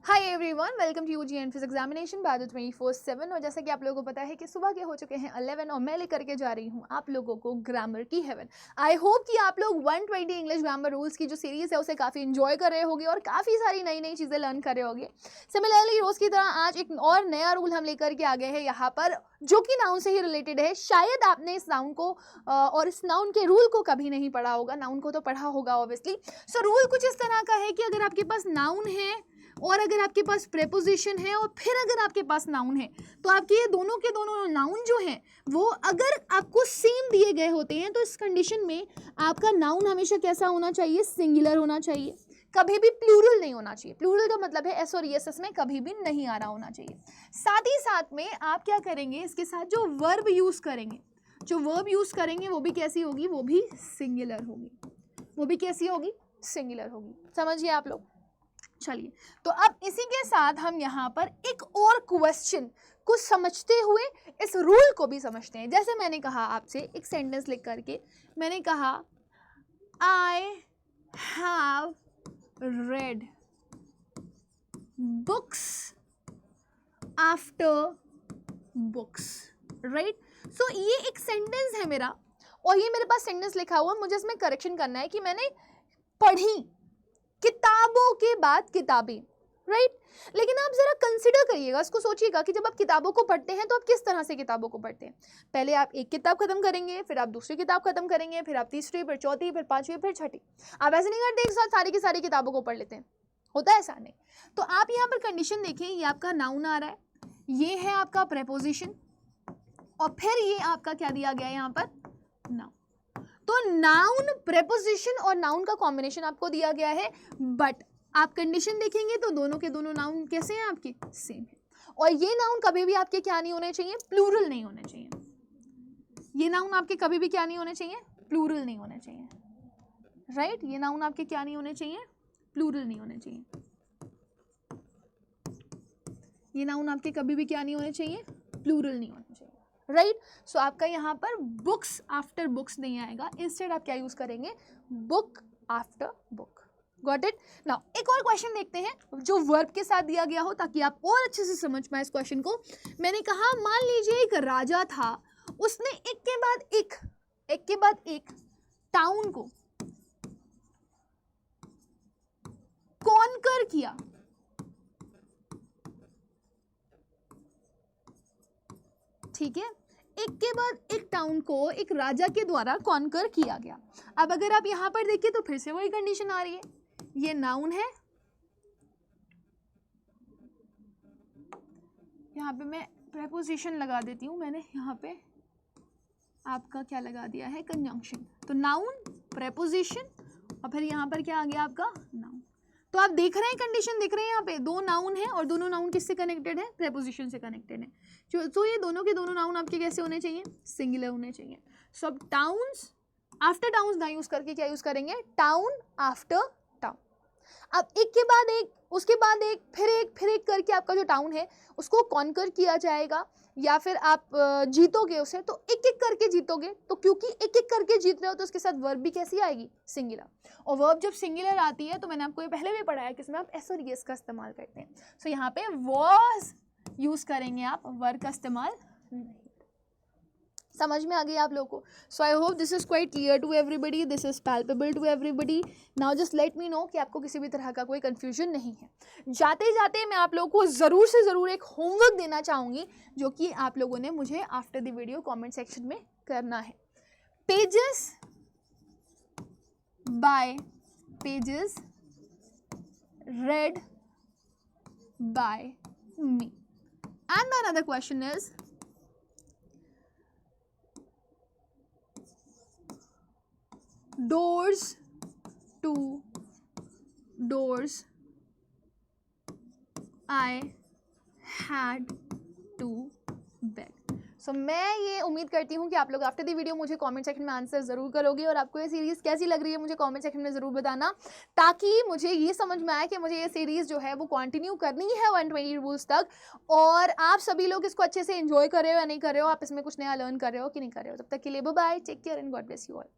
Hi everyone, welcome to UG and physics examination बाद 24/7। और जैसा कि आप लोगों को पता है कि सुबह के हो चुके हैं 11 और मैं लेकर के जा रही हूँ आप लोगों को ग्रामर की हेवन। आई होप कि आप लोग 120 इंग्लिश ग्रामर रूल्स की जो सीरीज है उसे काफ़ी इंजॉय कर रहे होंगे और काफ़ी सारी नई नई चीज़ें लर्न कर रहे होंगे। सिमिलरली रोज़ की तरह आज एक और नया रूल हम लेकर के आ गए हैं यहाँ पर, जो कि नाउन से ही रिलेटेड है। शायद आपने इस नाउन को और इस नाउन के रूल को कभी नहीं पढ़ा होगा, नाउन को तो पढ़ा होगा ऑब्वियसली। सो रूल कुछ इस तरह का है कि अगर आपके पास नाउन है और अगर आपके पास प्रेपोजिशन है और फिर अगर आपके पास नाउन है, तो आपके ये दोनों के दोनों नाउन जो हैं वो अगर आपको सेम दिए गए होते हैं तो इस कंडीशन में आपका नाउन हमेशा कैसा होना चाहिए? सिंगुलर होना चाहिए, कभी भी प्लूरल नहीं होना चाहिए। प्लूरल का मतलब है एस और एस में कभी भी नहीं आ रहा होना चाहिए। साथ ही साथ में आप क्या करेंगे, इसके साथ जो वर्ब यूज़ करेंगे, वो भी कैसी होगी? वो भी सिंगुलर होगी। वो भी कैसी होगी? सिंगुलर होगी। समझिए आप लोग। चलिए, तो अब इसी के साथ हम यहाँ पर एक और क्वेश्चन को समझते हुए इस रूल को भी समझते हैं। जैसे मैंने कहा आपसे एक सेंटेंस लिख करके, मैंने कहा I have read books after books, right. So ये एक सेंटेंस है मेरा और ये मेरे पास सेंटेंस लिखा हुआ, मुझे इसमें करेक्शन करना है कि मैंने पढ़ी किताबों के बाद किताबें, राइट। लेकिन आप जरा कंसिडर करिएगा, इसको सोचिएगा कि जब आप किताबों को पढ़ते हैं तो आप किस तरह से किताबों को पढ़ते हैं। पहले आप एक किताब खत्म करेंगे, फिर आप दूसरी किताब खत्म करेंगे, फिर आप तीसरी, फिर चौथी, फिर पांचवी, फिर छठी। आप ऐसे नहीं करते एक साथ सारी की सारी किताबों को पढ़ लेते हैं, होता है ऐसा नहीं। तो आप यहाँ पर कंडीशन देखें, ये आपका नाउन आ रहा है, ये है आपका प्रेपोजिशन और फिर ये आपका क्या दिया गया है यहाँ पर? नाउन। तो नाउन, प्रेपोजिशन और नाउन का कॉम्बिनेशन आपको दिया गया है, बट आप कंडीशन देखेंगे तो दोनों के दोनों नाउन कैसे हैं? आपके सेम है। और ये नाउन कभी भी आपके क्या नहीं होने चाहिए? प्लूरल नहीं होने चाहिए। ये नाउन आपके कभी भी क्या नहीं होने चाहिए? प्लूरल नहीं होने चाहिए, राइट। ये नाउन आपके क्या नहीं होने चाहिए? प्लूरल नहीं होने चाहिए। ये नाउन आपके कभी भी क्या नहीं होने चाहिए? प्लूरल नहीं होने चाहिए, राइट। सो आपका यहाँ पर बुक्स आफ्टर बुक्स नहीं आएगा, इंस्टेड आप क्या यूज करेंगे? Book after book. Got it. Now एक और क्वेश्चन देखते हैं जो वर्ब के साथ दिया गया हो, ताकि आप और अच्छे से समझ पाए इस क्वेश्चन को। मैंने कहा मान लीजिए एक राजा था, उसने एक के बाद एक टाउन को कॉन्कर किया। ठीक है, एक के बाद एक टाउन को एक राजा के द्वारा कॉन्कर किया गया। अब अगर आप यहां पर देखिए तो फिर से वही कंडीशन आ रही है, ये नाउन है, यहाँ पे मैं प्रेपोजिशन लगा देती हूँ, मैंने यहाँ पे आपका क्या लगा दिया है? कंजंक्शन। तो नाउन, प्रेपोजिशन और फिर यहाँ पर क्या आ गया आपका? नाउन। तो आप देख रहे हैं कंडीशन, देख रहे हैं यहाँ पे दो नाउन है और दोनों नाउन किससे कनेक्टेड है? प्रेपोजिशन से कनेक्टेड है। तो ये दोनों के दोनों नाउन आपके कैसे होने चाहिए? सिंगुलर होने चाहिए। सो अब टाउन्स आफ्टर टाउन्स ना यूज करके क्या यूज करेंगे? Town after town. अब एक के बाद एक, उसके बाद एक, फिर एक करके आपका जो टाउन है उसको कॉन्कर किया जाएगा, या फिर आप जीतोगे उसे, तो एक एक करके जीतोगे। तो क्योंकि एक एक करके जीत रहे हो तो उसके साथ वर्ब भी कैसी आएगी? सिंगुलर। और वर्ब जब सिंगुलर आती है तो मैंने आपको ये पहले भी पढ़ाया कि इसमें आप एस और एस का इस्तेमाल करते हैं। सो यहाँ पे वॉज यूज करेंगे आप, वर्ब का इस्तेमाल नहीं। समझ में आ गई आप लोगों को? So I hope this is quite clear to everybody, this is palpable to everybody. Now just let me know कि आपको किसी भी तरह का कोई कंफ्यूजन नहीं है। जाते जाते मैं आप लोगों को ज़रूर से ज़रूर एक होमवर्क देना चाहूँगी, जो कि आप लोगों ने मुझे after the video comment section में करना है। Pages by pages read by me. And another question is, doors to doors I had to beg. सो मैं ये उम्मीद करती हूँ कि आप लोग आफ्टर द वीडियो मुझे कमेंट सेक्शन में आंसर ज़रूर करोगे और आपको ये सीरीज़ कैसी लग रही है मुझे कमेंट सेक्शन में ज़रूर बताना, ताकि मुझे ये समझ में आए कि मुझे ये सीरीज़ जो है वो कंटिन्यू करनी है 120 रूल्स तक, और आप सभी लोग इसको अच्छे से एंजॉय कर रहे हो या नहीं कर रहे हो, आप इसमें कुछ नया लर्न कर रहे हो कि नहीं कर रहे हो। तब तक के लिए bye bye, take care and God bless you all.